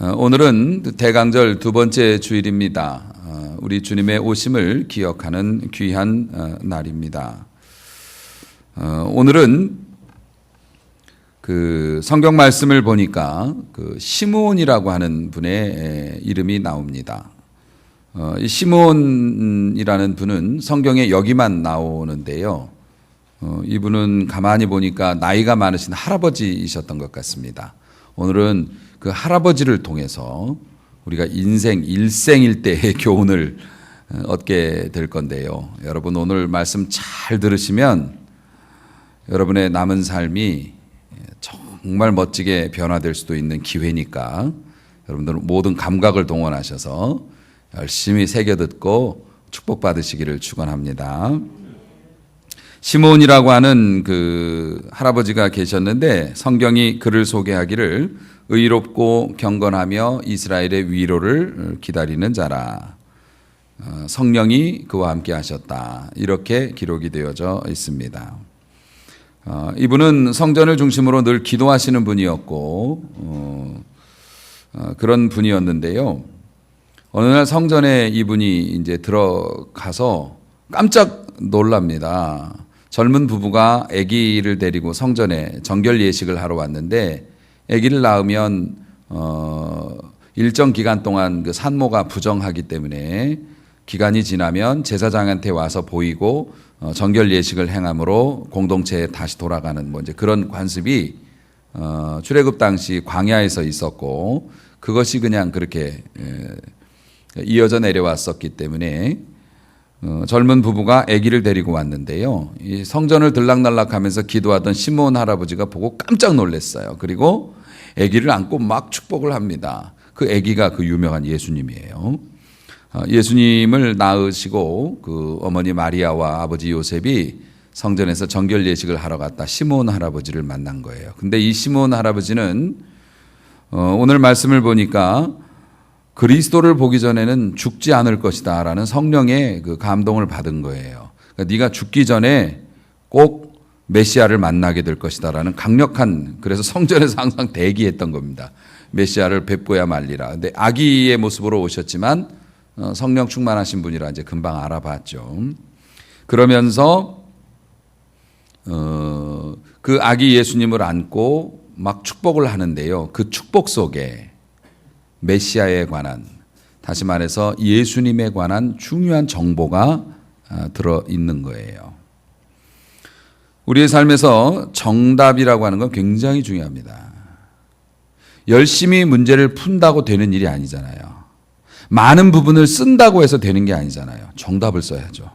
오늘은 대강절 두 번째 주일입니다. 우리 주님의 오심을 기억하는 귀한 날입니다. 오늘은 그 성경 말씀을 보니까 그 시므온이라고 하는 분의 이름이 나옵니다. 이 시므온이라는 분은 성경에 여기만 나오는데요. 이분은 가만히 보니까 나이가 많으신 할아버지이셨던 것 같습니다. 오늘은 그 할아버지를 통해서 우리가 인생 일생일대의 교훈을 얻게 될 건데요. 여러분 오늘 말씀 잘 들으시면 여러분의 남은 삶이 정말 멋지게 변화될 수도 있는 기회니까 여러분들 모든 감각을 동원하셔서 열심히 새겨 듣고 축복받으시기를 축원합니다. 시므온이라고 하는 그 할아버지가 계셨는데 성경이 그를 소개하기를 의롭고 경건하며 이스라엘의 위로를 기다리는 자라. 성령이 그와 함께 하셨다. 이렇게 기록이 되어져 있습니다. 이분은 성전을 중심으로 늘 기도하시는 분이었고 그런 분이었는데요. 어느 날 성전에 이분이 이제 들어가서 깜짝 놀랍니다. 젊은 부부가 아기를 데리고 성전에 정결 예식을 하러 왔는데 아기를 낳으면 일정 기간 동안 그 산모가 부정하기 때문에 기간이 지나면 제사장한테 와서 보이고 정결 예식을 행함으로 공동체에 다시 돌아가는 뭐 이제 그런 관습이 출애굽 당시 광야에서 있었고 그것이 그냥 그렇게 이어져 내려왔었기 때문에 젊은 부부가 아기를 데리고 왔는데요. 이 성전을 들락날락하면서 기도하던 시므온 할아버지가 보고 깜짝 놀랐어요. 그리고 아기를 안고 막 축복을 합니다. 그 아기가 그 유명한 예수님이에요. 예수님을 낳으시고 그 어머니 마리아와 아버지 요셉이 성전에서 정결 예식을 하러 갔다 시므온 할아버지를 만난 거예요. 근데 이 시므온 할아버지는 오늘 말씀을 보니까 그리스도를 보기 전에는 죽지 않을 것이다 라는 성령의 그 감동을 받은 거예요. 그러니까 네가 죽기 전에 꼭 메시아를 만나게 될 것이다 라는 강력한, 그래서 성전에서 항상 대기했던 겁니다. 메시아를 뵙고야 말리라. 근데 아기의 모습으로 오셨지만 성령 충만하신 분이라 이제 금방 알아봤죠. 그러면서 그 아기 예수님을 안고 막 축복을 하는데요. 그 축복 속에 메시아에 관한, 다시 말해서 예수님에 관한 중요한 정보가 들어있는 거예요. 우리의 삶에서 정답이라고 하는 건 굉장히 중요합니다. 열심히 문제를 푼다고 되는 일이 아니잖아요. 많은 부분을 쓴다고 해서 되는 게 아니잖아요. 정답을 써야죠.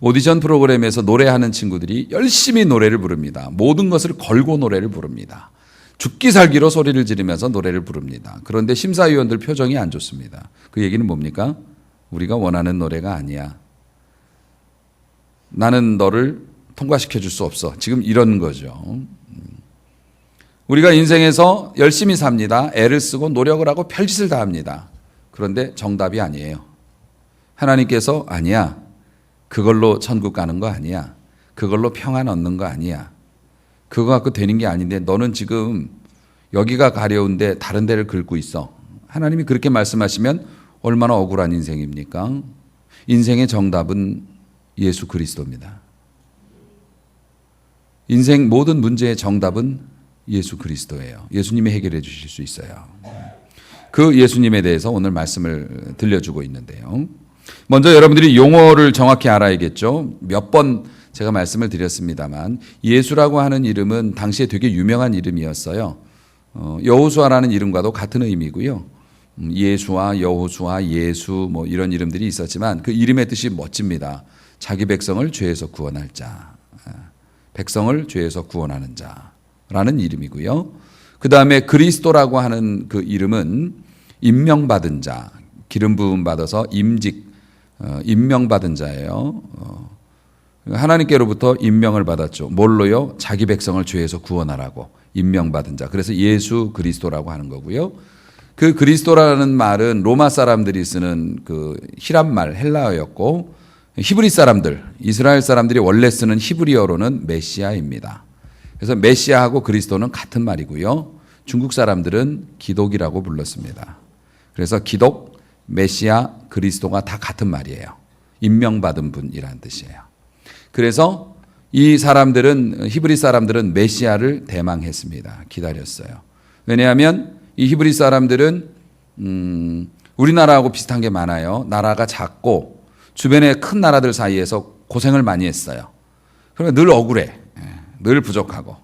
오디션 프로그램에서 노래하는 친구들이 열심히 노래를 부릅니다. 모든 것을 걸고 노래를 부릅니다. 죽기 살기로 소리를 지르면서 노래를 부릅니다. 그런데 심사위원들 표정이 안 좋습니다. 그 얘기는 뭡니까? 우리가 원하는 노래가 아니야. 나는 너를 통과시켜 줄 수 없어. 지금 이런 거죠. 우리가 인생에서 열심히 삽니다. 애를 쓰고 노력을 하고 별짓을 다 합니다. 그런데 정답이 아니에요. 하나님께서 아니야. 그걸로 천국 가는 거 아니야. 그걸로 평안 얻는 거 아니야. 그거 갖고 되는 게 아닌데 너는 지금 여기가 가려운데 다른 데를 긁고 있어. 하나님이 그렇게 말씀하시면 얼마나 억울한 인생입니까? 인생의 정답은 예수 그리스도입니다. 인생 모든 문제의 정답은 예수 그리스도예요. 예수님이 해결해 주실 수 있어요. 그 예수님에 대해서 오늘 말씀을 들려주고 있는데요. 먼저 여러분들이 용어를 정확히 알아야겠죠. 몇 번 제가 말씀을 드렸습니다만 예수라고 하는 이름은 당시에 되게 유명한 이름이었어요. 여호수아라는 이름과도 같은 의미고요. 예수와 여호수아, 예수 뭐 이런 이름들이 있었지만 그 이름의 뜻이 멋집니다. 자기 백성을 죄에서 구원할 자, 백성을 죄에서 구원하는 자라는 이름이고요. 그 다음에 그리스도라고 하는 그 이름은 임명받은 자, 기름 부음 받아서 임직, 임명받은 자예요. 하나님께로부터 임명을 받았죠. 뭘로요? 자기 백성을 죄에서 구원하라고 임명받은 자. 그래서 예수 그리스도라고 하는 거고요. 그 그리스도라는 말은 로마 사람들이 쓰는 그 히랍말 헬라어였고 히브리 사람들, 이스라엘 사람들이 원래 쓰는 히브리어로는 메시아입니다. 그래서 메시아하고 그리스도는 같은 말이고요. 중국 사람들은 기독이라고 불렀습니다. 그래서 기독, 메시아, 그리스도가 다 같은 말이에요. 임명받은 분이란 뜻이에요. 그래서 이 사람들은, 히브리 사람들은 메시아를 대망했습니다. 기다렸어요. 왜냐하면 이 히브리 사람들은 우리나라하고 비슷한 게 많아요. 나라가 작고 주변의 큰 나라들 사이에서 고생을 많이 했어요. 그러니까 늘 억울해. 늘 부족하고.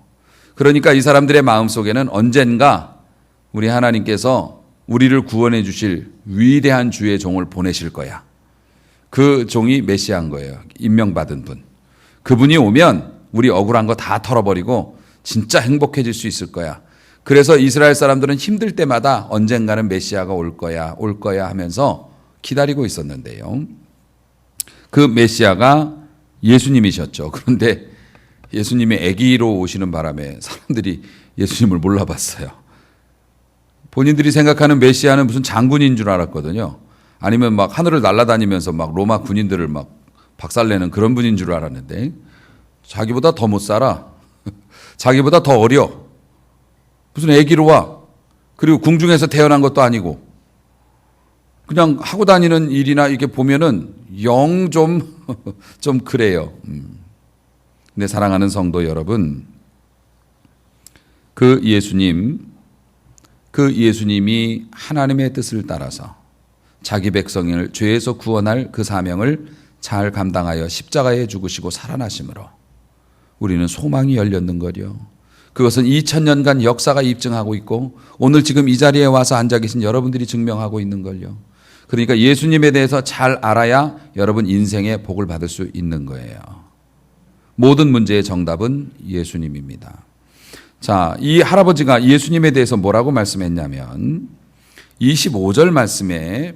그러니까 이 사람들의 마음속에는 언젠가 우리 하나님께서 우리를 구원해 주실 위대한 주의 종을 보내실 거야. 그 종이 메시아인 거예요. 임명받은 분. 그분이 오면 우리 억울한 거 다 털어버리고 진짜 행복해질 수 있을 거야. 그래서 이스라엘 사람들은 힘들 때마다 언젠가는 메시아가 올 거야 하면서 기다리고 있었는데요. 그 메시아가 예수님이셨죠. 그런데 예수님이 아기로 오시는 바람에 사람들이 예수님을 몰라봤어요. 본인들이 생각하는 메시아는 무슨 장군인 줄 알았거든요. 아니면 막 하늘을 날아다니면서 막 로마 군인들을 막 박살내는 그런 분인 줄 알았는데 자기보다 더 못 살아. 자기보다 더 어려. 무슨 아기로 와. 그리고 궁중에서 태어난 것도 아니고 그냥 하고 다니는 일이나 이렇게 보면은 영 좀 그래요. 근데 사랑하는 성도 여러분, 그 예수님이 하나님의 뜻을 따라서 자기 백성을 죄에서 구원할 그 사명을 잘 감당하여 십자가에 죽으시고 살아나심으로 우리는 소망이 열렸는 거죠. 그것은 2000년간 역사가 입증하고 있고 오늘 지금 이 자리에 와서 앉아 계신 여러분들이 증명하고 있는 걸요. 그러니까 예수님에 대해서 잘 알아야 여러분 인생의 복을 받을 수 있는 거예요. 모든 문제의 정답은 예수님입니다. 자, 이 할아버지가 예수님에 대해서 뭐라고 말씀했냐면 25절 말씀에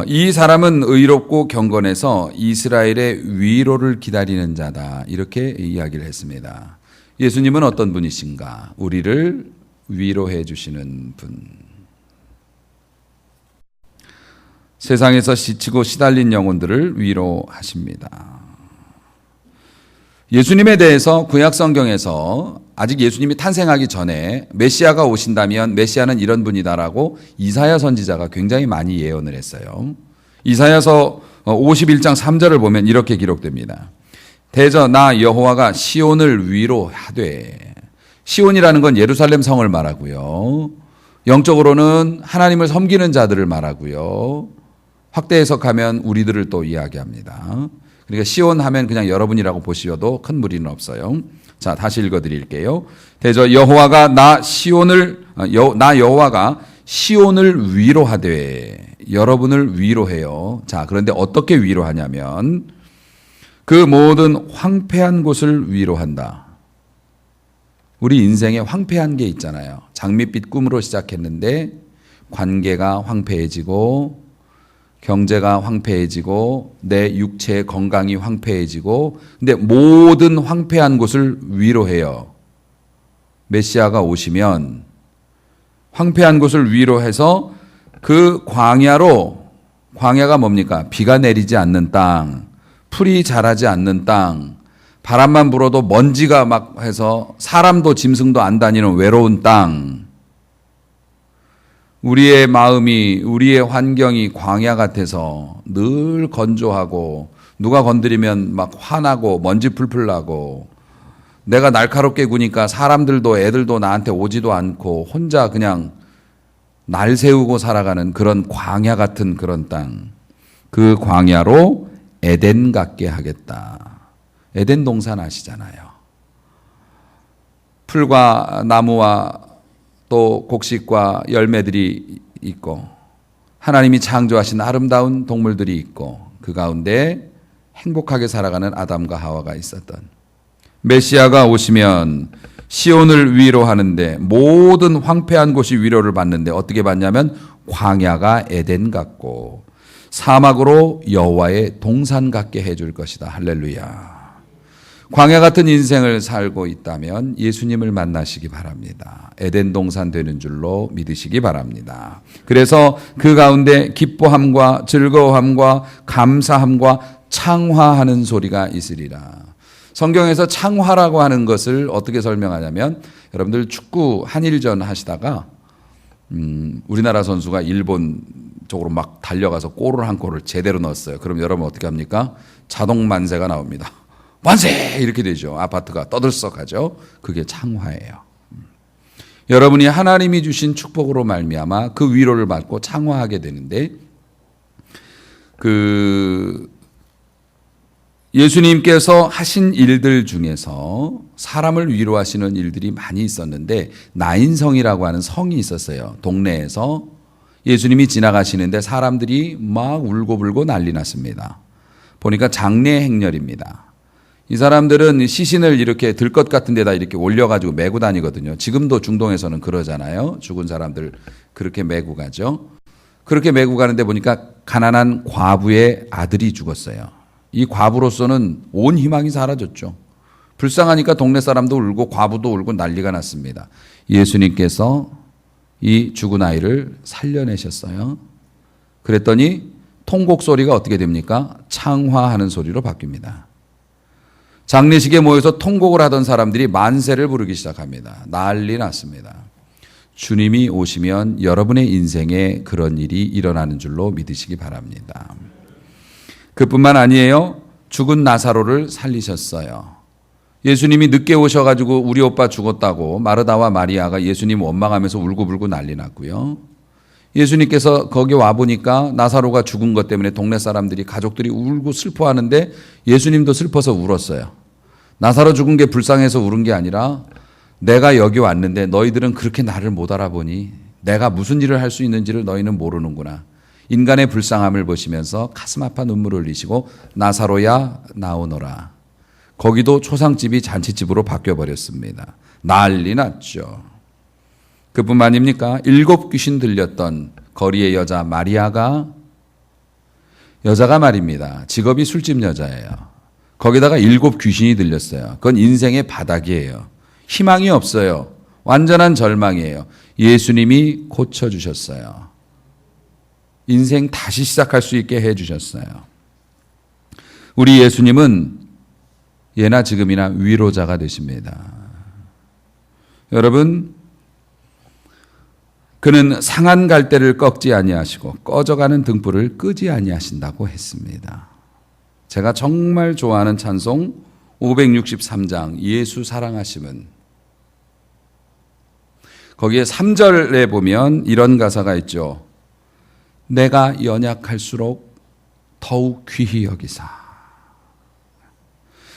이 사람은 의롭고 경건해서 이스라엘의 위로를 기다리는 자다. 이렇게 이야기를 했습니다. 예수님은 어떤 분이신가? 우리를 위로해 주시는 분. 세상에서 지치고 시달린 영혼들을 위로하십니다. 예수님에 대해서 구약 성경에서 아직 예수님이 탄생하기 전에 메시아가 오신다면 메시아는 이런 분이다라고 이사야 선지자가 굉장히 많이 예언을 했어요. 이사야서 51장 3절을 보면 이렇게 기록됩니다. 대저 나 여호와가 시온을 위로하되, 시온이라는 건 예루살렘 성을 말하고요. 영적으로는 하나님을 섬기는 자들을 말하고요. 확대 해석하면 우리들을 또 이야기합니다. 그러니까 시온 하면 그냥 여러분이라고 보셔도 큰 무리는 없어요. 자, 다시 읽어드릴게요. 대저 여호와가 나 여호와가 시온을 위로하되, 여러분을 위로해요. 자, 그런데 어떻게 위로하냐면 그 모든 황폐한 곳을 위로한다. 우리 인생에 황폐한 게 있잖아요. 장밋빛 꿈으로 시작했는데 관계가 황폐해지고 경제가 황폐해지고 내 육체의 건강이 황폐해지고, 근데 모든 황폐한 곳을 위로해요. 메시아가 오시면 황폐한 곳을 위로해서 그 광야가 뭡니까? 비가 내리지 않는 땅, 풀이 자라지 않는 땅, 바람만 불어도 먼지가 막 해서 사람도 짐승도 안 다니는 외로운 땅, 우리의 마음이, 우리의 환경이 광야 같아서 늘 건조하고 누가 건드리면 막 화나고 먼지 풀풀 나고 내가 날카롭게 구니까 사람들도 애들도 나한테 오지도 않고 혼자 그냥 날 세우고 살아가는 그런 광야 같은 그런 땅, 그 광야로 에덴 같게 하겠다. 에덴 동산 아시잖아요. 풀과 나무와 또 곡식과 열매들이 있고 하나님이 창조하신 아름다운 동물들이 있고 그 가운데 행복하게 살아가는 아담과 하와가 있었던, 메시아가 오시면 시온을 위로하는데 모든 황폐한 곳이 위로를 받는데 어떻게 받냐면 광야가 에덴 같고 사막으로 여호와의 동산 같게 해줄 것이다. 할렐루야. 광야 같은 인생을 살고 있다면 예수님을 만나시기 바랍니다. 에덴 동산 되는 줄로 믿으시기 바랍니다. 그래서 그 가운데 기뻐함과 즐거움과 감사함과 창화하는 소리가 있으리라. 성경에서 창화라고 하는 것을 어떻게 설명하냐면 여러분들 축구 한일전 하시다가 우리나라 선수가 일본 쪽으로 막 달려가서 골을 한 골을 제대로 넣었어요. 그럼 여러분 어떻게 합니까? 자동 만세가 나옵니다. 만세! 이렇게 되죠. 아파트가 떠들썩하죠. 그게 창화예요. 여러분이 하나님이 주신 축복으로 말미암아 그 위로를 받고 창화하게 되는데 예수님께서 하신 일들 중에서 사람을 위로하시는 일들이 많이 있었는데 나인성이라고 하는 성이 있었어요. 동네에서 예수님이 지나가시는데 사람들이 막 울고불고 난리 났습니다. 보니까 장례 행렬입니다. 이 사람들은 시신을 이렇게 들것 같은 데다 이렇게 올려가지고 메고 다니거든요. 지금도 중동에서는 그러잖아요. 죽은 사람들 그렇게 메고 가죠. 그렇게 메고 가는데 보니까 가난한 과부의 아들이 죽었어요. 이 과부로서는 온 희망이 사라졌죠. 불쌍하니까 동네 사람도 울고 과부도 울고 난리가 났습니다. 예수님께서 이 죽은 아이를 살려내셨어요. 그랬더니 통곡 소리가 어떻게 됩니까? 창화하는 소리로 바뀝니다. 장례식에 모여서 통곡을 하던 사람들이 만세를 부르기 시작합니다. 난리 났습니다. 주님이 오시면 여러분의 인생에 그런 일이 일어나는 줄로 믿으시기 바랍니다. 그뿐만 아니에요. 죽은 나사로를 살리셨어요. 예수님이 늦게 오셔가지고 우리 오빠 죽었다고 마르다와 마리아가 예수님 원망하면서 울고불고 난리 났고요. 예수님께서 거기 와보니까 나사로가 죽은 것 때문에 동네 사람들이 가족들이 울고 슬퍼하는데 예수님도 슬퍼서 울었어요. 나사로 죽은 게 불쌍해서 울은 게 아니라 내가 여기 왔는데 너희들은 그렇게 나를 못 알아보니 내가 무슨 일을 할 수 있는지를 너희는 모르는구나. 인간의 불쌍함을 보시면서 가슴 아파 눈물을 흘리시고 나사로야 나오너라. 거기도 초상집이 잔치집으로 바뀌어버렸습니다. 난리 났죠. 그뿐만입니까? 7 귀신 들렸던 거리의 여자 마리아가 여자가 말입니다. 직업이 술집 여자예요. 거기다가 7 귀신이 들렸어요. 그건 인생의 바닥이에요. 희망이 없어요. 완전한 절망이에요. 예수님이 고쳐주셨어요. 인생 다시 시작할 수 있게 해주셨어요. 우리 예수님은 예나 지금이나 위로자가 되십니다. 여러분, 그는 상한 갈대를 꺾지 아니하시고 꺼져가는 등불을 끄지 아니하신다고 했습니다. 제가 정말 좋아하는 찬송 563장 예수 사랑하심은 거기에 3절에 보면 이런 가사가 있죠. 내가 연약할수록 더욱 귀히 여기사.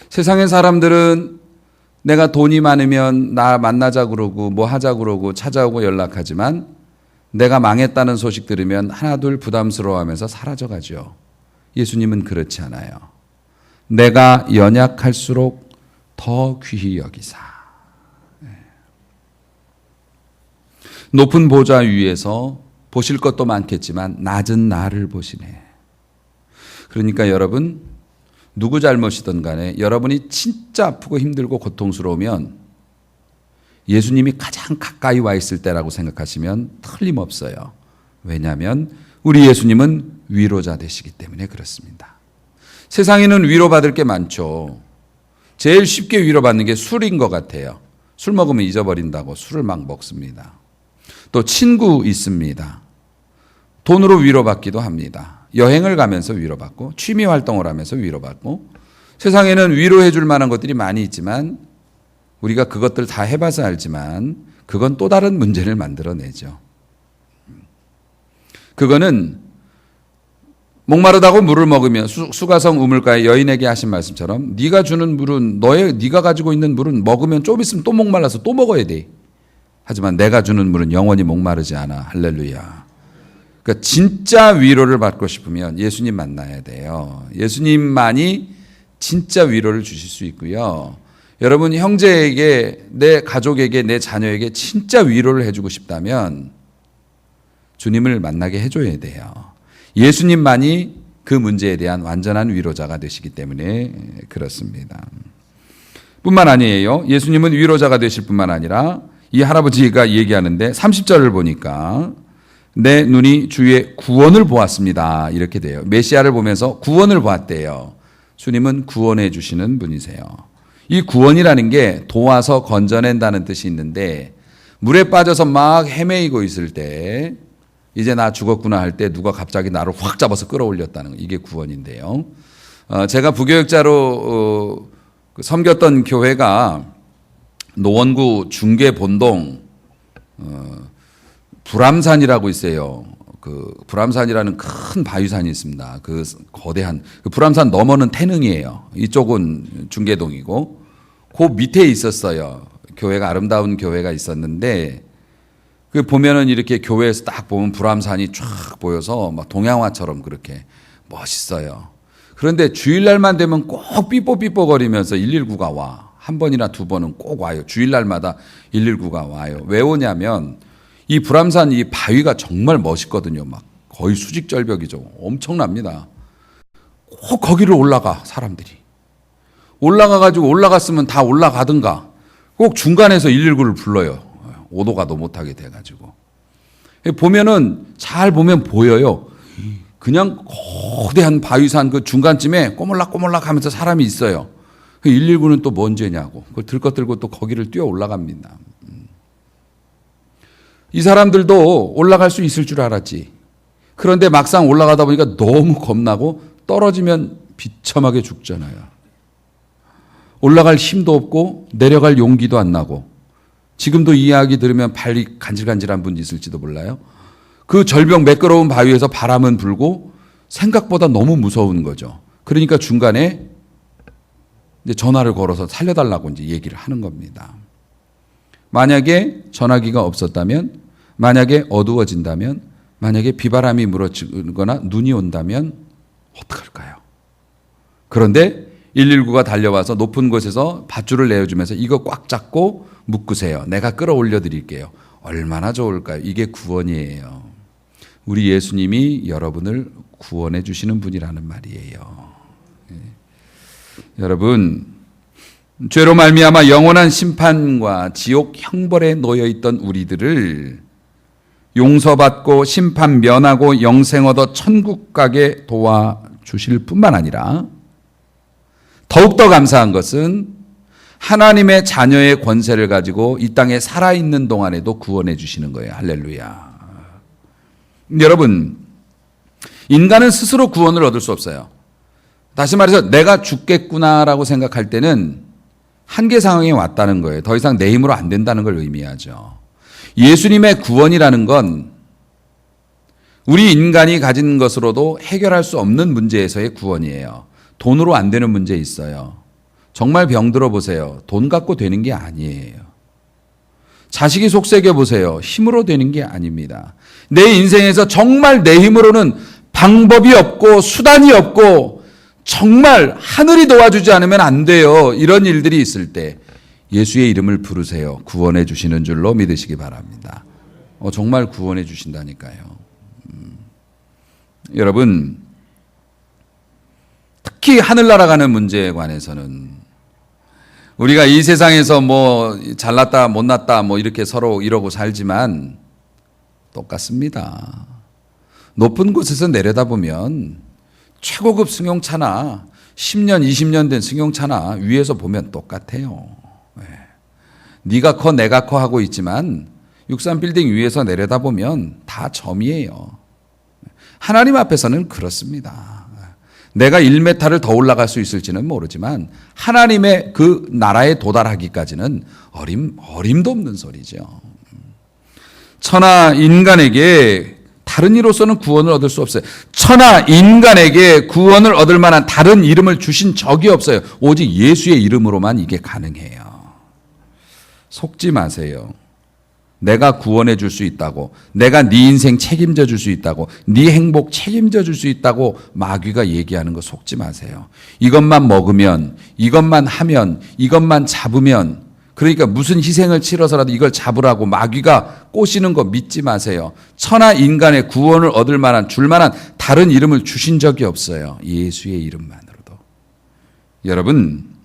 세상의 사람들은 내가 돈이 많으면 나 만나자 그러고 뭐 하자 그러고 찾아오고 연락하지만 내가 망했다는 소식 들으면 하나둘 부담스러워하면서 사라져가죠. 예수님은 그렇지 않아요. 내가 연약할수록 더 귀히 여기사. 높은 보좌 위에서 보실 것도 많겠지만 낮은 나를 보시네. 그러니까 여러분, 누구 잘못이든 간에 여러분이 진짜 아프고 힘들고 고통스러우면 예수님이 가장 가까이 와 있을 때라고 생각하시면 틀림없어요. 왜냐하면 우리 예수님은 위로자 되시기 때문에 그렇습니다. 세상에는 위로받을 게 많죠. 제일 쉽게 위로받는 게 술인 것 같아요. 술 먹으면 잊어버린다고 술을 막 먹습니다. 또 친구 있습니다. 돈으로 위로받기도 합니다. 여행을 가면서 위로받고 취미 활동을 하면서 위로받고 세상에는 위로해 줄 만한 것들이 많이 있지만 우리가 그것들 다 해봐서 알지만 그건 또 다른 문제를 만들어내죠. 그거는 목마르다고 물을 먹으면 수가성 우물가의 여인에게 하신 말씀처럼 네가 주는 물은 네가 가지고 있는 물은 먹으면 좀 있으면 또 목말라서 또 먹어야 돼. 하지만 내가 주는 물은 영원히 목마르지 않아. 할렐루야. 그러니까 진짜 위로를 받고 싶으면 예수님 만나야 돼요. 예수님만이 진짜 위로를 주실 수 있고요. 여러분 형제에게, 내 가족에게, 내 자녀에게 진짜 위로를 해주고 싶다면 주님을 만나게 해줘야 돼요. 예수님만이 그 문제에 대한 완전한 위로자가 되시기 때문에 그렇습니다. 뿐만 아니에요. 예수님은 위로자가 되실 뿐만 아니라 이 할아버지가 얘기하는데 30절을 보니까 내 눈이 주의 구원을 보았습니다. 이렇게 돼요. 메시아를 보면서 구원을 보았대요. 주님은 구원해 주시는 분이세요. 이 구원이라는 게 도와서 건져낸다는 뜻이 있는데 물에 빠져서 막 헤매이고 있을 때 이제 나 죽었구나 할 때 누가 갑자기 나를 확 잡아서 끌어올렸다는 거, 이게 구원인데요. 제가 부교육자로 섬겼던 교회가 노원구 중계본동 불암산이라고 있어요. 그 불암산이라는 큰 바위산이 있습니다. 그 거대한 그 불암산 너머는 태능이에요. 이쪽은 중계동이고 그 밑에 있었어요. 교회가 아름다운 교회가 있었는데 그 보면은 이렇게 교회에서 딱 보면 불암산이 쫙 보여서 막 동양화처럼 그렇게 멋있어요. 그런데 주일날만 되면 꼭 삐뽀삐뽀거리면서 119가 와. 한 번이나 두 번은 꼭 와요. 주일날마다 119가 와요. 왜 오냐면 이 불암산 이 바위가 정말 멋있거든요. 막 거의 수직절벽이죠. 엄청납니다. 꼭 거기를 올라가 사람들이. 올라가가지고 올라갔으면 다 올라가든가 꼭 중간에서 119를 불러요. 오도가도 못하게 돼가지고. 보면은 잘 보면 보여요. 그냥 거대한 바위산 그 중간쯤에 꼬물락꼬물락 하면서 사람이 있어요. 119는 또 뭔 죄냐고. 그걸 들것 들고 또 거기를 뛰어 올라갑니다. 이 사람들도 올라갈 수 있을 줄 알았지. 그런데 막상 올라가다 보니까 너무 겁나고 떨어지면 비참하게 죽잖아요. 올라갈 힘도 없고 내려갈 용기도 안 나고 지금도 이 이야기 들으면 발이 간질간질한 분 있을지도 몰라요. 그 절벽 매끄러운 바위에서 바람은 불고 생각보다 너무 무서운 거죠. 그러니까 중간에 이제 전화를 걸어서 살려달라고 이제 얘기를 하는 겁니다. 만약에 전화기가 없었다면, 만약에 어두워진다면, 만약에 비바람이 물어치거나 눈이 온다면 어떡할까요? 그런데 119가 달려와서 높은 곳에서 밧줄을 내어주면서 이거 꽉 잡고 묶으세요. 내가 끌어올려 드릴게요. 얼마나 좋을까요? 이게 구원이에요. 우리 예수님이 여러분을 구원해 주시는 분이라는 말이에요. 여러분, 죄로 말미암아 영원한 심판과 지옥 형벌에 놓여 있던 우리들을 용서받고 심판 면하고 영생 얻어 천국 가게 도와주실 뿐만 아니라 더욱더 감사한 것은 하나님의 자녀의 권세를 가지고 이 땅에 살아있는 동안에도 구원해 주시는 거예요. 할렐루야. 여러분, 인간은 스스로 구원을 얻을 수 없어요. 다시 말해서 내가 죽겠구나라고 생각할 때는 한계 상황에 왔다는 거예요. 더 이상 내 힘으로 안 된다는 걸 의미하죠. 예수님의 구원이라는 건 우리 인간이 가진 것으로도 해결할 수 없는 문제에서의 구원이에요. 돈으로 안 되는 문제 있어요. 정말 병들어 보세요. 돈 갖고 되는 게 아니에요. 자식이 속썩여 보세요. 힘으로 되는 게 아닙니다. 내 인생에서 정말 내 힘으로는 방법이 없고 수단이 없고 정말 하늘이 도와주지 않으면 안 돼요. 이런 일들이 있을 때 예수의 이름을 부르세요. 구원해 주시는 줄로 믿으시기 바랍니다. 정말 구원해 주신다니까요. 여러분, 특히 하늘나라 가는 문제에 관해서는 우리가 이 세상에서 뭐 잘났다 못났다 뭐 이렇게 서로 이러고 살지만 똑같습니다. 높은 곳에서 내려다보면 최고급 승용차나 10년 20년 된 승용차나 위에서 보면 똑같아요. 네가 커 내가 커 하고 있지만 63빌딩 위에서 내려다보면 다 점이에요. 하나님 앞에서는 그렇습니다. 내가 1m를 더 올라갈 수 있을지는 모르지만 하나님의 그 나라에 도달하기까지는 어림도 없는 소리죠. 천하 인간에게 다른 이로서는 구원을 얻을 수 없어요. 천하 인간에게 구원을 얻을 만한 다른 이름을 주신 적이 없어요. 오직 예수의 이름으로만 이게 가능해요. 속지 마세요. 내가 구원해 줄 수 있다고, 내가 네 인생 책임져 줄 수 있다고, 네 행복 책임져 줄 수 있다고 마귀가 얘기하는 거 속지 마세요. 이것만 먹으면, 이것만 하면, 이것만 잡으면, 그러니까 무슨 희생을 치러서라도 이걸 잡으라고 마귀가 꼬시는 거 믿지 마세요. 천하 인간의 구원을 얻을 만한, 줄 만한 다른 이름을 주신 적이 없어요. 예수의 이름만으로도. 여러분,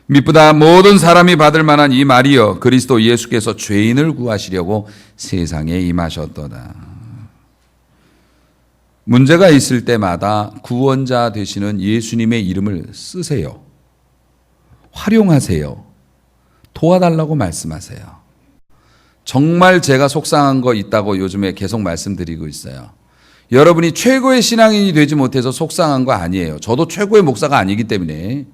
믿보다 모든 사람이 받을 만한 이 말이여, 그리스도 예수께서 죄인을 구하시려고 세상에 임하셨도다. 문제가 있을 때마다 구원자 되시는 예수님의 이름을 쓰세요. 활용하세요. 도와달라고 말씀하세요. 정말 제가 속상한 거 있다고 요즘에 계속 말씀드리고 있어요. 여러분이 최고의 신앙인이 되지 못해서 속상한 거 아니에요. 저도 최고의 목사가 아니기 때문에.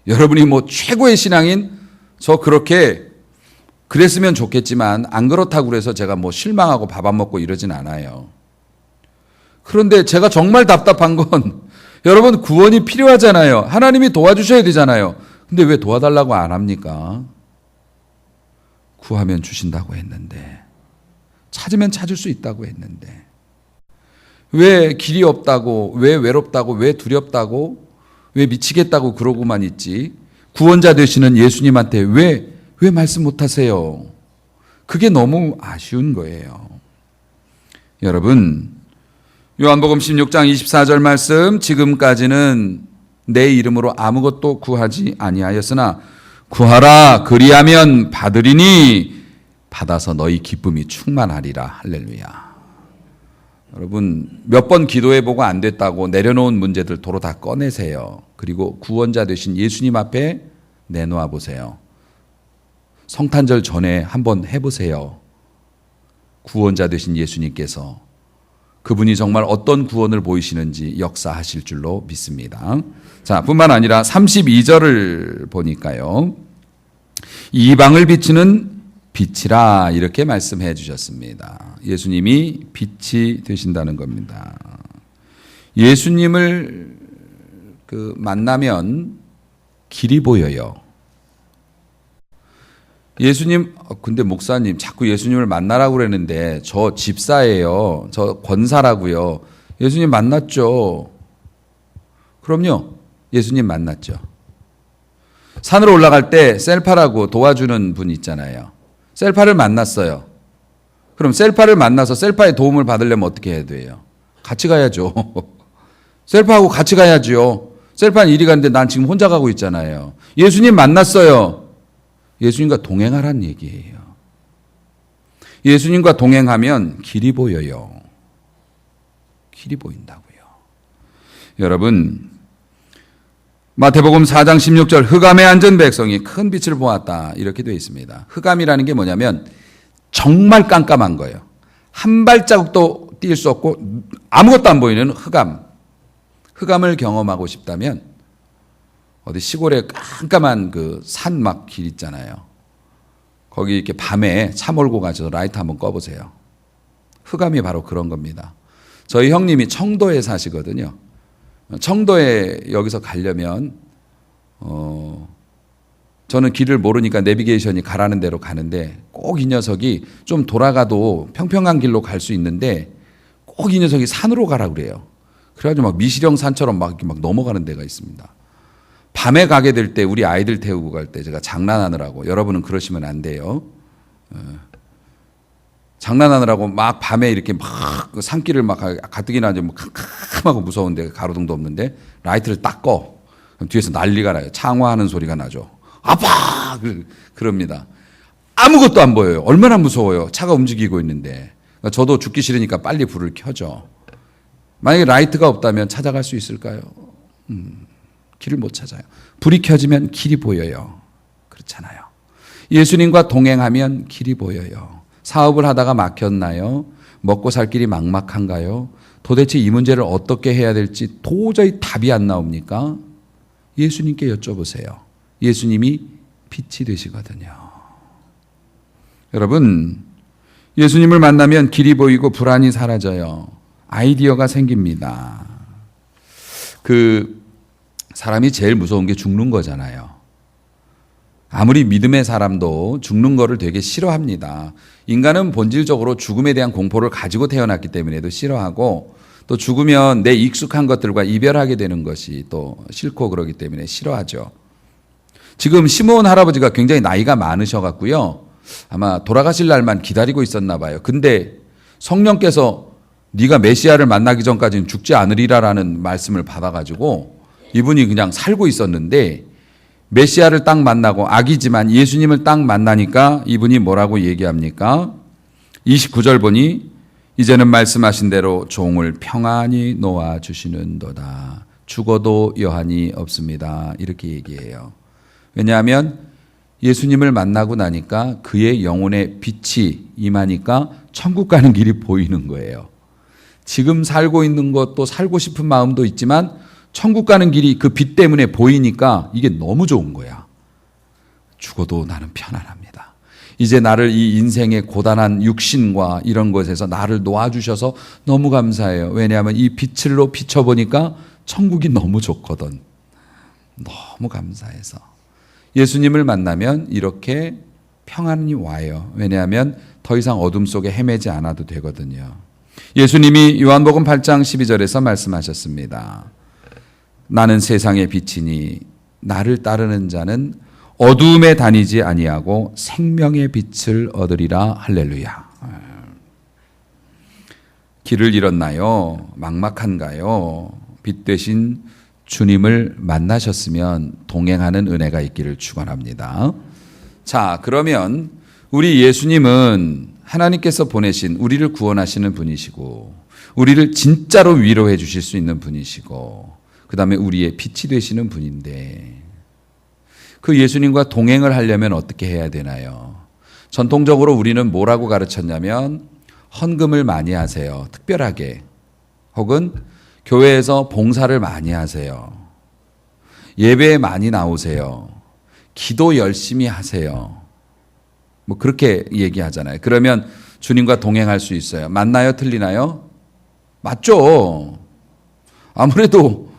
여러분이 뭐 최고의 신앙인, 저 그렇게 그랬으면 좋겠지만 안 그렇다고 그래서 제가 뭐 실망하고 밥 안 먹고 이러진 않아요. 그런데 제가 정말 답답한 건 여러분 구원이 필요하잖아요. 하나님이 도와주셔야 되잖아요. 근데 왜 도와달라고 안 합니까? 구하면 주신다고 했는데, 찾으면 찾을 수 있다고 했는데, 왜 길이 없다고, 왜 외롭다고, 왜 두렵다고, 왜 미치겠다고 그러고만 있지? 구원자 되시는 예수님한테 왜 말씀 못하세요? 그게 너무 아쉬운 거예요. 여러분, 요한복음 16장 24절 말씀, 지금까지는 내 이름으로 아무것도 구하지 아니하였으나 구하라 그리하면 받으리니 받아서 너희 기쁨이 충만하리라. 할렐루야. 여러분, 몇 번 기도해보고 안 됐다고 내려놓은 문제들 도로 다 꺼내세요. 그리고 구원자 되신 예수님 앞에 내놓아 보세요. 성탄절 전에 한번 해보세요. 구원자 되신 예수님께서 그분이 정말 어떤 구원을 보이시는지 역사하실 줄로 믿습니다. 자, 뿐만 아니라 32절을 보니까요. 이방을 비추는 빛이라 이렇게 말씀해 주셨습니다. 예수님이 빛이 되신다는 겁니다. 예수님을 만나면 길이 보여요. 예수님, 근데 목사님 자꾸 예수님을 만나라고 그러는데 저 집사예요. 저 권사라고요. 예수님 만났죠. 그럼요. 예수님 만났죠. 산으로 올라갈 때 셀파라고 도와주는 분 있잖아요. 셀파를 만났어요. 그럼 셀파를 만나서 셀파의 도움을 받으려면 어떻게 해야 돼요? 같이 가야죠. 셀파하고 같이 가야죠. 셀파는 이리 가는데 난 지금 혼자 가고 있잖아요. 예수님 만났어요. 예수님과 동행하라는 얘기예요. 예수님과 동행하면 길이 보여요. 길이 보인다고요. 여러분, 마태복음 4장 16절 흑암에 앉은 백성이 큰 빛을 보았다 이렇게 되어 있습니다. 흑암이라는 게 뭐냐면 정말 깜깜한 거예요. 한 발자국도 뛸 수 없고 아무것도 안 보이는 흑암. 흑암을 경험하고 싶다면 어디 시골에 깜깜한 그 산 막 길 있잖아요. 거기 이렇게 밤에 차 몰고 가셔서 라이트 한번 꺼보세요. 흑암이 바로 그런 겁니다. 저희 형님이 청도에 사시거든요. 청도에 여기서 가려면 저는 길을 모르니까 내비게이션이 가라는 대로 가는데 꼭 이 녀석이 좀 돌아가도 평평한 길로 갈 수 있는데 꼭 이 녀석이 산으로 가라고 그래요. 그래가지고 막 미시령 산처럼 막 이렇게 막 넘어가는 데가 있습니다. 밤에 가게 될 때 우리 아이들 태우고 갈 때 제가 장난하느라고, 여러분은 그러시면 안 돼요. 장난하느라고 막 밤에 이렇게 막 산길을 막 가뜩이나 좀 캄캄하고 무서운데 가로등도 없는데 라이트를 딱 꺼. 그럼 뒤에서 난리가 나요. 창화하는 소리가 나죠. 아파! 그럽니다. 아무것도 안 보여요. 얼마나 무서워요. 차가 움직이고 있는데. 그러니까 저도 죽기 싫으니까 빨리 불을 켜죠. 만약에 라이트가 없다면 찾아갈 수 있을까요? 길을 못 찾아요. 불이 켜지면 길이 보여요. 그렇잖아요. 예수님과 동행하면 길이 보여요. 사업을 하다가 막혔나요? 먹고 살 길이 막막한가요? 도대체 이 문제를 어떻게 해야 될지 도저히 답이 안 나옵니까? 예수님께 여쭤보세요. 예수님이 빛이 되시거든요. 여러분, 예수님을 만나면 길이 보이고 불안이 사라져요. 아이디어가 생깁니다. 사람이 제일 무서운 게 죽는 거잖아요. 아무리 믿음의 사람도 죽는 거를 되게 싫어합니다. 인간은 본질적으로 죽음에 대한 공포를 가지고 태어났기 때문에도 싫어하고, 또 죽으면 내 익숙한 것들과 이별하게 되는 것이 또 싫고 그러기 때문에 싫어하죠. 지금 시므온 할아버지가 굉장히 나이가 많으셔갖고요, 아마 돌아가실 날만 기다리고 있었나 봐요. 근데 성령께서 네가 메시아를 만나기 전까지는 죽지 않으리라라는 말씀을 받아가지고 이분이 그냥 살고 있었는데, 메시아를 딱 만나고, 아기지만 예수님을 딱 만나니까 이분이 뭐라고 얘기합니까? 29절 보니 이제는 말씀하신 대로 종을 평안히 놓아주시는도다. 죽어도 여한이 없습니다. 이렇게 얘기해요. 왜냐하면 예수님을 만나고 나니까 그의 영혼의 빛이 임하니까 천국 가는 길이 보이는 거예요. 지금 살고 있는 것도 살고 싶은 마음도 있지만 천국 가는 길이 그 빛 때문에 보이니까 이게 너무 좋은 거야. 죽어도 나는 편안합니다. 이제 나를 이 인생의 고단한 육신과 이런 것에서 나를 놓아주셔서 너무 감사해요. 왜냐하면 이 빛을로 비춰보니까 천국이 너무 좋거든. 너무 감사해서. 예수님을 만나면 이렇게 평안이 와요. 왜냐하면 더 이상 어둠 속에 헤매지 않아도 되거든요. 예수님이 요한복음 8장 12절에서 말씀하셨습니다. 나는 세상의 빛이니 나를 따르는 자는 어두움에 다니지 아니하고 생명의 빛을 얻으리라. 할렐루야. 길을 잃었나요? 막막한가요? 빛 대신 주님을 만나셨으면 동행하는 은혜가 있기를 축원합니다. 자, 그러면 우리 예수님은 하나님께서 보내신 우리를 구원하시는 분이시고 우리를 진짜로 위로해 주실 수 있는 분이시고 그 다음에 우리의 빛이 되시는 분인데 그 예수님과 동행을 하려면 어떻게 해야 되나요? 전통적으로 우리는 뭐라고 가르쳤냐면 헌금을 많이 하세요. 특별하게. 혹은 교회에서 봉사를 많이 하세요. 예배에 많이 나오세요. 기도 열심히 하세요. 뭐 그렇게 얘기하잖아요. 그러면 주님과 동행할 수 있어요. 맞나요? 틀리나요? 맞죠. 아무래도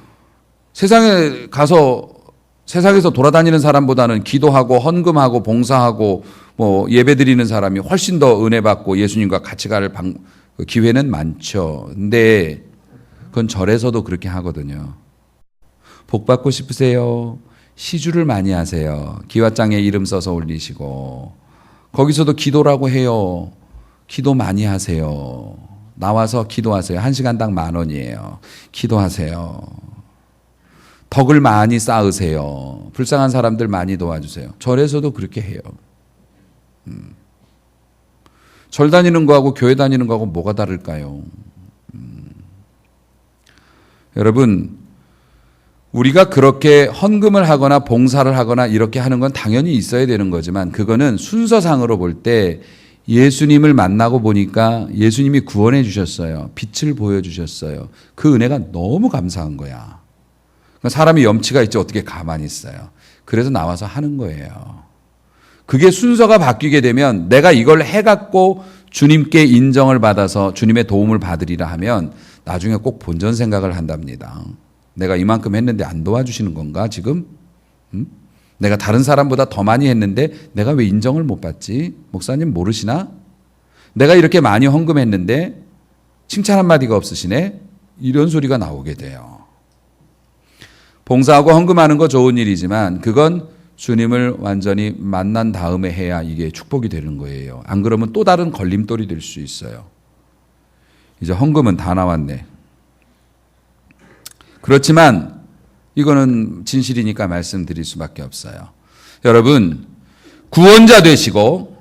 세상에 가서 세상에서 돌아다니는 사람보다는 기도하고 헌금하고 봉사하고 뭐 예배드리는 사람이 훨씬 더 은혜 받고 예수님과 같이 갈 기회는 많죠. 근데 그건 절에서도 그렇게 하거든요. 복 받고 싶으세요? 시주를 많이 하세요. 기와장에 이름 써서 올리시고 거기서도 기도라고 해요. 기도 많이 하세요. 나와서 기도하세요. 1시간당 10,000원이에요. 기도하세요. 덕을 많이 쌓으세요. 불쌍한 사람들 많이 도와주세요. 절에서도 그렇게 해요. 절 다니는 거하고 교회 다니는 거하고 뭐가 다를까요? 여러분, 우리가 그렇게 헌금을 하거나 봉사를 하거나 이렇게 하는 건 당연히 있어야 되는 거지만 그거는 순서상으로 볼 때 예수님을 만나고 보니까 예수님이 구원해 주셨어요. 빛을 보여주셨어요. 그 은혜가 너무 감사한 거야. 사람이 염치가 있지 어떻게 가만히 있어요. 그래서 나와서 하는 거예요. 그게 순서가 바뀌게 되면 내가 이걸 해갖고 주님께 인정을 받아서 주님의 도움을 받으리라 하면 나중에 꼭 본전 생각을 한답니다. 내가 이만큼 했는데 안 도와주시는 건가 지금? 내가 다른 사람보다 더 많이 했는데 내가 왜 인정을 못 받지? 목사님 모르시나? 내가 이렇게 많이 헌금했는데 칭찬 한마디가 없으시네? 이런 소리가 나오게 돼요. 봉사하고 헌금하는 거 좋은 일이지만 그건 주님을 완전히 만난 다음에 해야 이게 축복이 되는 거예요. 안 그러면 또 다른 걸림돌이 될 수 있어요. 이제 헌금은 다 나왔네. 그렇지만 이거는 진실이니까 말씀드릴 수밖에 없어요. 여러분, 구원자 되시고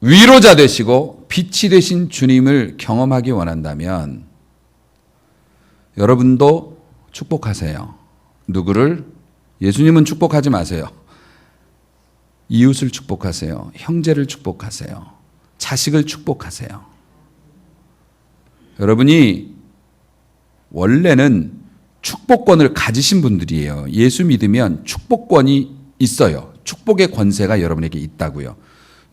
위로자 되시고 빛이 되신 주님을 경험하기 원한다면 여러분도 축복하세요. 누구를? 예수님은 축복하지 마세요. 이웃을 축복하세요. 형제를 축복하세요. 자식을 축복하세요. 여러분이 원래는 축복권을 가지신 분들이에요. 예수 믿으면 축복권이 있어요. 축복의 권세가 여러분에게 있다고요.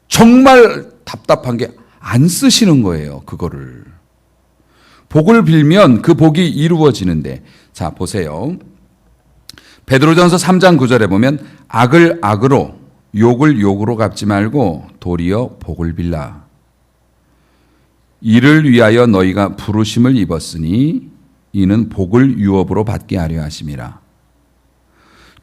정말 답답한 게 안 쓰시는 거예요. 그거를. 복을 빌면 그 복이 이루어지는데 자 보세요. 베드로전서 3장 9절에 보면 악을 악으로 욕을 욕으로 갚지 말고 도리어 복을 빌라. 이를 위하여 너희가 부르심을 입었으니 이는 복을 유업으로 받게 하려 하심이라.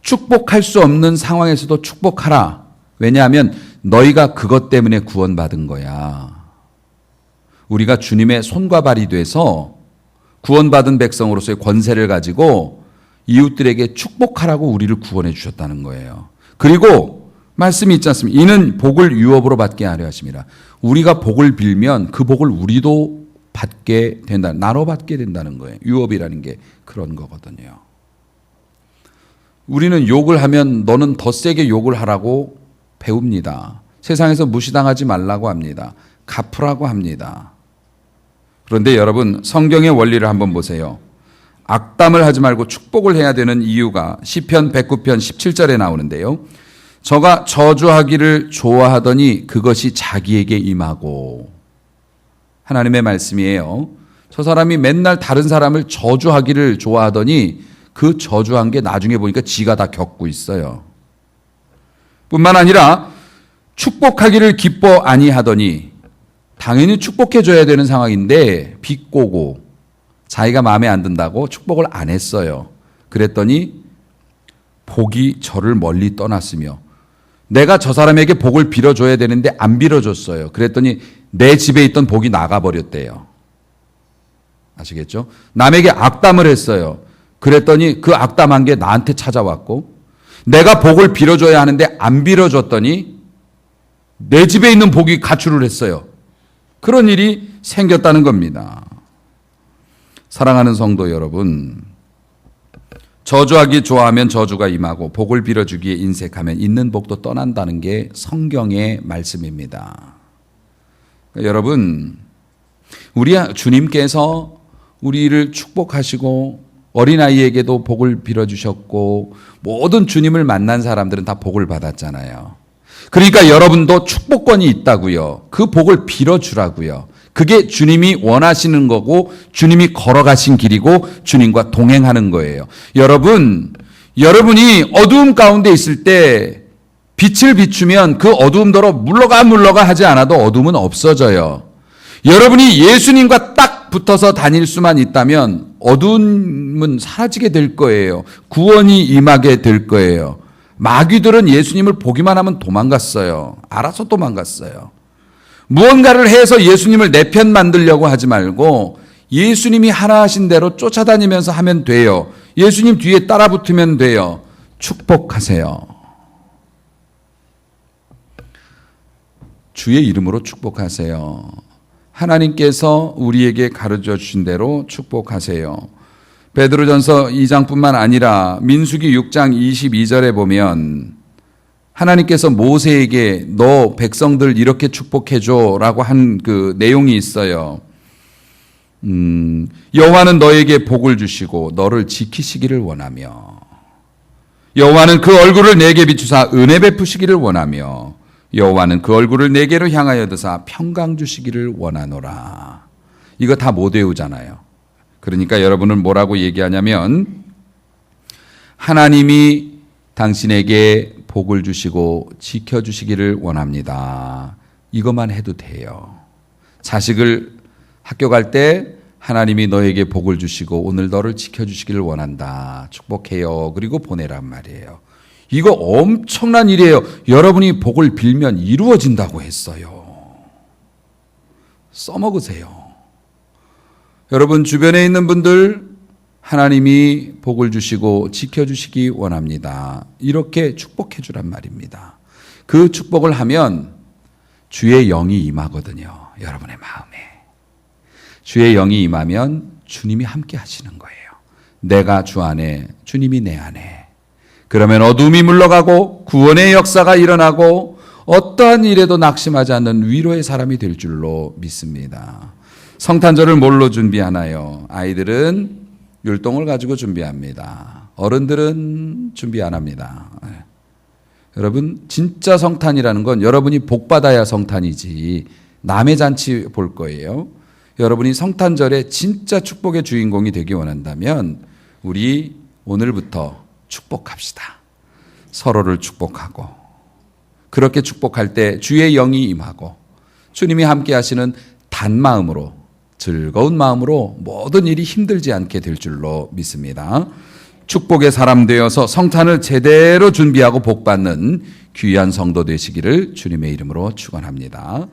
축복할 수 없는 상황에서도 축복하라. 왜냐하면 너희가 그것 때문에 구원받은 거야. 우리가 주님의 손과 발이 돼서 구원받은 백성으로서의 권세를 가지고 이웃들에게 축복하라고 우리를 구원해 주셨다는 거예요. 그리고 말씀이 있지 않습니까? 이는 복을 유업으로 받게 하려 하심이라. 우리가 복을 빌면 그 복을 우리도 받게 된다. 나눠 받게 된다는 거예요. 유업이라는 게 그런 거거든요. 우리는 욕을 하면 너는 더 세게 욕을 하라고 배웁니다. 세상에서 무시당하지 말라고 합니다. 갚으라고 합니다. 그런데 여러분, 성경의 원리를 한번 보세요. 악담을 하지 말고 축복을 해야 되는 이유가 시편 109편 17절에 나오는데요. 저가 저주하기를 좋아하더니 그것이 자기에게 임하고, 하나님의 말씀이에요. 저 사람이 맨날 다른 사람을 저주하기를 좋아하더니 그 저주한 게 나중에 보니까 지가 다 겪고 있어요. 뿐만 아니라 축복하기를 기뻐 아니하더니, 당연히 축복해 줘야 되는 상황인데 비꼬고 자기가 마음에 안 든다고 축복을 안 했어요. 그랬더니 복이 저를 멀리 떠났으며, 내가 저 사람에게 복을 빌어줘야 되는데 안 빌어줬어요. 그랬더니 내 집에 있던 복이 나가버렸대요. 아시겠죠? 남에게 악담을 했어요. 그랬더니 그 악담한 게 나한테 찾아왔고, 내가 복을 빌어줘야 하는데 안 빌어줬더니 내 집에 있는 복이 가출을 했어요. 그런 일이 생겼다는 겁니다. 사랑하는 성도 여러분, 저주하기 좋아하면 저주가 임하고 복을 빌어주기에 인색하면 있는 복도 떠난다는 게 성경의 말씀입니다. 여러분, 우리 주님께서 우리를 축복하시고 어린아이에게도 복을 빌어주셨고 모든 주님을 만난 사람들은 다 복을 받았잖아요. 그러니까 여러분도 축복권이 있다고요. 그 복을 빌어주라고요. 그게 주님이 원하시는 거고 주님이 걸어가신 길이고 주님과 동행하는 거예요. 여러분이 어두움 가운데 있을 때 빛을 비추면 그 어두움더러 물러가 하지 않아도 어둠은 없어져요. 여러분이 예수님과 딱 붙어서 다닐 수만 있다면 어두움은 사라지게 될 거예요. 구원이 임하게 될 거예요. 마귀들은 예수님을 보기만 하면 도망갔어요. 알아서 도망갔어요. 무언가를 해서 예수님을 내 편 만들려고 하지 말고 예수님이 하나 하신 대로 쫓아다니면서 하면 돼요. 예수님 뒤에 따라 붙으면 돼요. 축복하세요. 주의 이름으로 축복하세요. 하나님께서 우리에게 가르쳐 주신 대로 축복하세요. 베드로전서 2장뿐만 아니라 민수기 6장 22절에 보면 하나님께서 모세에게 너 백성들 이렇게 축복해줘라고 한 그 내용이 있어요. 여호와는 너에게 복을 주시고 너를 지키시기를 원하며, 여호와는 그 얼굴을 내게 비추사 은혜 베푸시기를 원하며, 여호와는 그 얼굴을 내게로 향하여 드사 평강 주시기를 원하노라. 이거 다 못 외우잖아요. 그러니까 여러분은 뭐라고 얘기하냐면, 하나님이 당신에게 복을 주시고 지켜주시기를 원합니다. 이것만 해도 돼요. 자식을 학교 갈 때 하나님이 너에게 복을 주시고 오늘 너를 지켜주시기를 원한다. 축복해요. 그리고 보내란 말이에요. 이거 엄청난 일이에요. 여러분이 복을 빌면 이루어진다고 했어요. 써먹으세요. 여러분 주변에 있는 분들 하나님이 복을 주시고 지켜주시기 원합니다. 이렇게 축복해 주란 말입니다. 그 축복을 하면 주의 영이 임하거든요. 여러분의 마음에. 주의 영이 임하면 주님이 함께 하시는 거예요. 내가 주 안에, 주님이 내 안에. 그러면 어둠이 물러가고 구원의 역사가 일어나고 어떠한 일에도 낙심하지 않는 위로의 사람이 될 줄로 믿습니다. 성탄절을 뭘로 준비하나요? 아이들은 율동을 가지고 준비합니다. 어른들은 준비 안 합니다. 여러분 진짜 성탄이라는 건 여러분이 복 받아야 성탄이지 남의 잔치 볼 거예요. 여러분이 성탄절에 진짜 축복의 주인공이 되기 원한다면 우리 오늘부터 축복합시다. 서로를 축복하고, 그렇게 축복할 때 주의 영이 임하고 주님이 함께 하시는 단마음으로, 즐거운 마음으로 모든 일이 힘들지 않게 될 줄로 믿습니다. 축복의 사람 되어서 성탄을 제대로 준비하고 복받는 귀한 성도 되시기를 주님의 이름으로 축원합니다.